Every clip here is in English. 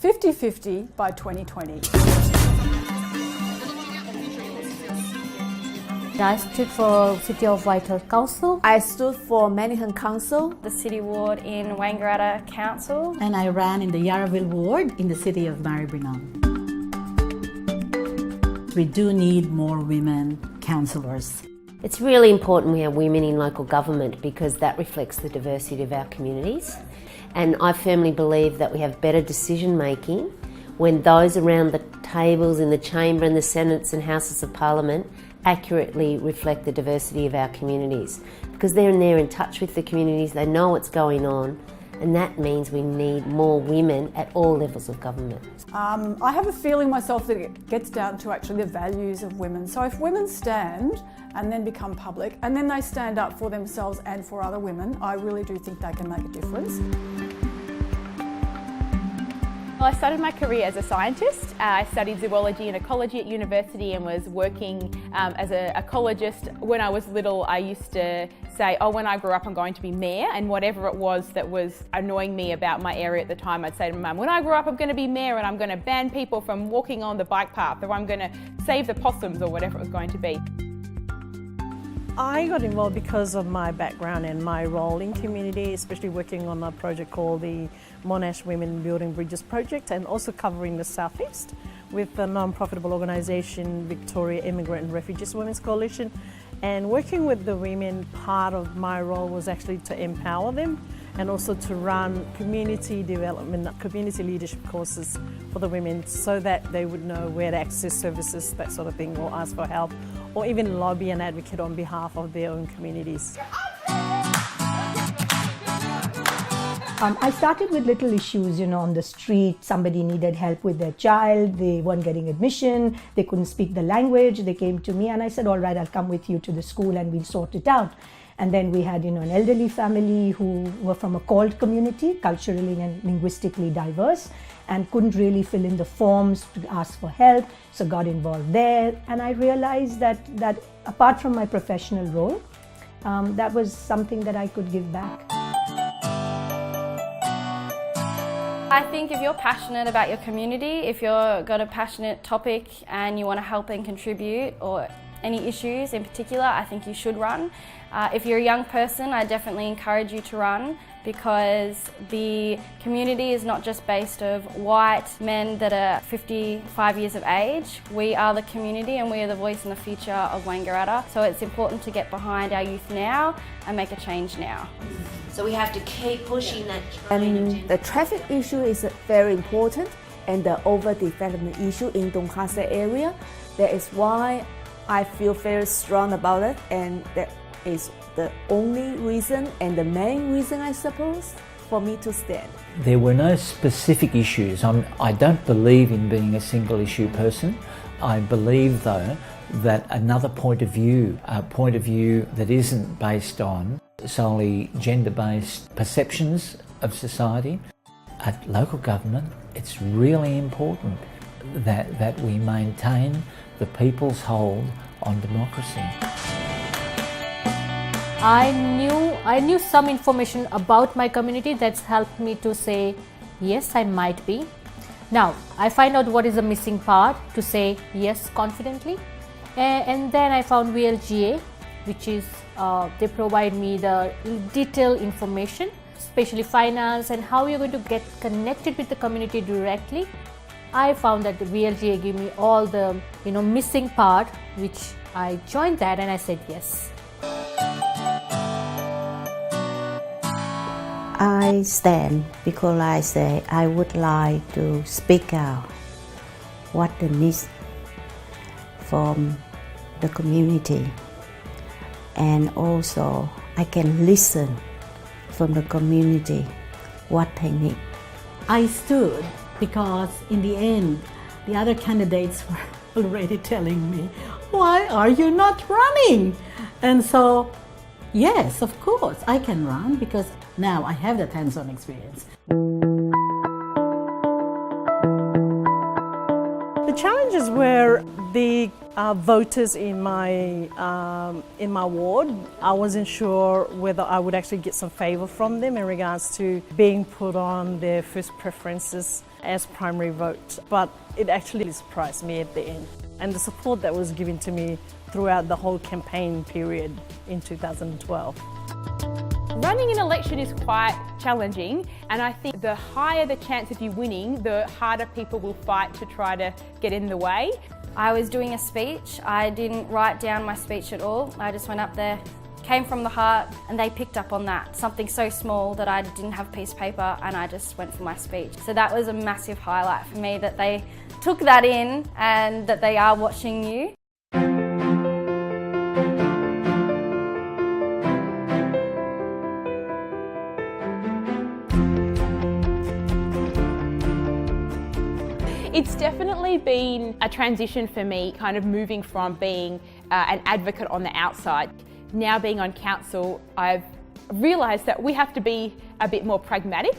50-50 by 2020. I stood for City of Whitehorse Council. I stood for Manningham Council, the City Ward in Wangaratta Council. And I ran in the Yarraville Ward in the City of Maribyrnong. We do need more women councillors. It's really important we have women in local government because that reflects the diversity of our communities. And I firmly believe that we have better decision making when those around the tables in the Chamber and the Senates and Houses of Parliament accurately reflect the diversity of our communities. Because they're in touch with the communities, they know what's going on, and that means we need more women at all levels of government. I have a feeling myself that it gets down to actually the values of women. So if women stand and then become public, and then they stand up for themselves and for other women, I really do think they can make a difference. Well, I started my career as a scientist. I studied zoology and ecology at university and was working as an ecologist. When I was little, I used to say, oh, when I grow up, I'm going to be mayor, and whatever it was that was annoying me about my area at the time, I'd say to my mum, when I grow up, I'm going to be mayor and I'm going to ban people from walking on the bike path, or I'm going to save the possums, or whatever it was going to be. I got involved because of my background and my role in community, especially working on a project called the Monash Women Building Bridges project, and also covering the Southeast with the non-profitable organisation Victoria Immigrant and Refugees Women's Coalition. And working with the women, part of my role was actually to empower them and also to run community development, community leadership courses for the women so that they would know where to access services, that sort of thing, or ask for help, or even lobby and advocate on behalf of their own communities. I started with little issues, on the street. Somebody needed help with their child, they weren't getting admission, they couldn't speak the language. They came to me and I said, all right, I'll come with you to the school and we'll sort it out. And then we had, an elderly family who were from a CALD community, culturally and linguistically diverse, and couldn't really fill in the forms to ask for help, so got involved there. And I realized that apart from my professional role, that was something that I could give back. I think if you're passionate about your community, if you've got a passionate topic and you want to help and contribute, or any issues in particular, I think you should run. If you're a young person, I definitely encourage you to run, because the community is not just based of white men that are 55 years of age. We are the community and we are the voice and the future of Wangaratta. So it's important to get behind our youth now and make a change now. So we have to keep pushing that. and the traffic issue is very important, and the overdevelopment issue in Doncaster area. That is why I feel very strong about it, and that is the only reason and the main reason, I suppose, for me to stand. There were no specific issues. I don't believe in being a single issue person. I believe, though, that another point of view, a point of view that isn't based on solely gender-based perceptions of society. At local government, it's really important that we maintain the people's hold on democracy. I knew some information about my community that's helped me to say, yes, I might be. Now, I find out what is the missing part to say yes confidently. And then I found VLGA, which is, they provide me the detailed information, especially finance and how you're going to get connected with the community directly. I found that the VLGA gave me all the missing part, which I joined that and I said yes. I stand because I say I would like to speak out what the needs from the community, and also I can listen from the community what they need. I stood because in the end, the other candidates were already telling me, why are you not running? And so, yes, of course, I can run because now I have that hands-on experience. The challenges were the voters in my ward. I wasn't sure whether I would actually get some favour from them in regards to being put on their first preferences. as primary vote, but it actually surprised me at the end. And the support that was given to me throughout the whole campaign period in 2012. Running an election is quite challenging, and I think the higher the chance of you winning, the harder people will fight to try to get in the way. I was doing a speech. I didn't write down my speech at all. I just went up there, came from the heart, and they picked up on that. Something so small that I didn't have a piece of paper, and I just went for my speech. So that was a massive highlight for me, that they took that in and that they are watching you. It's definitely been a transition for me, kind of moving from being an advocate on the outside. Now being on council, I've realised that we have to be a bit more pragmatic.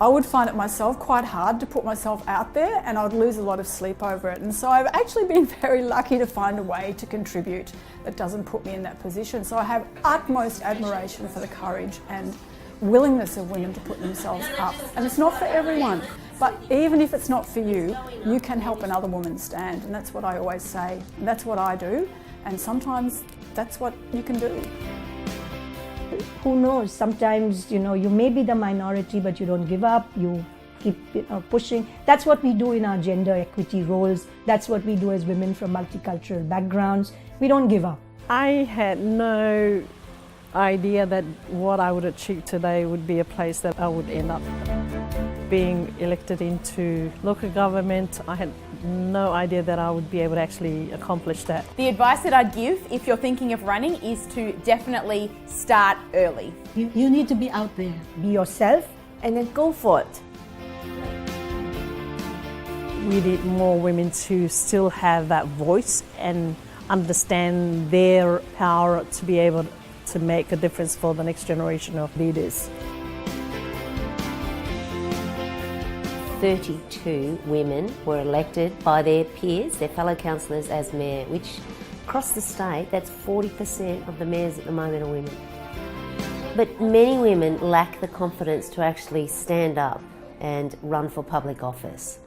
I would find it myself quite hard to put myself out there, and I would lose a lot of sleep over it. And so I've actually been very lucky to find a way to contribute that doesn't put me in that position. So I have utmost admiration for the courage and willingness of women to put themselves up. And it's not for everyone, but even if it's not for you, you can help another woman stand. And that's what I always say. And that's what I do. And sometimes that's what you can do. Who knows, sometimes, you may be the minority, but you don't give up, you keep pushing. That's what we do in our gender equity roles. That's what we do as women from multicultural backgrounds. We don't give up. I had no idea that what I would achieve today would be a place that I would end up. Being elected into local government, I had no idea that I would be able to actually accomplish that. The advice that I'd give if you're thinking of running is to definitely start early. You need to be out there. Be yourself. And then go for it. We need more women to still have that voice and understand their power to be able to make a difference for the next generation of leaders. 32 women were elected by their peers, their fellow councillors, as mayor, which across the state, that's 40% of the mayors at the moment are women. But many women lack the confidence to actually stand up and run for public office.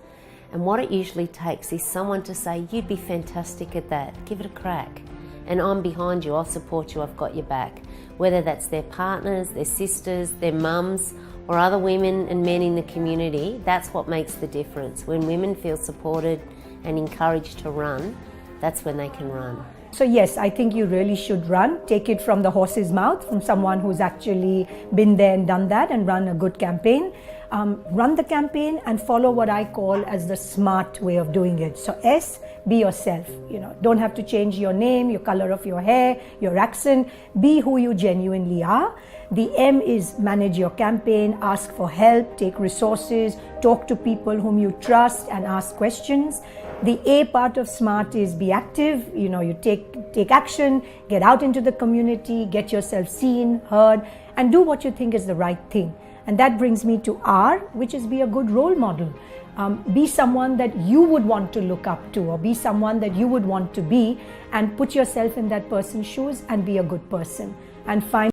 And what it usually takes is someone to say, you'd be fantastic at that, give it a crack. And I'm behind you, I'll support you, I've got your back. Whether that's their partners, their sisters, their mums, or other women and men in the community, that's what makes the difference. When women feel supported and encouraged to run, that's when they can run. So yes, I think you really should run. Take it from the horse's mouth, from someone who's actually been there and done that, and run a good campaign. Run the campaign and follow what I call as the SMART way of doing it. So S, be yourself. Don't have to change your name, your color of your hair, your accent. Be who you genuinely are. The M is manage your campaign, ask for help, take resources, talk to people whom you trust and ask questions. The A part of SMART is be active. You take action, get out into the community, get yourself seen, heard, and do what you think is the right thing. And that brings me to R, which is be a good role model. Be someone that you would want to look up to, or be someone that you would want to be, and put yourself in that person's shoes and be a good person. And find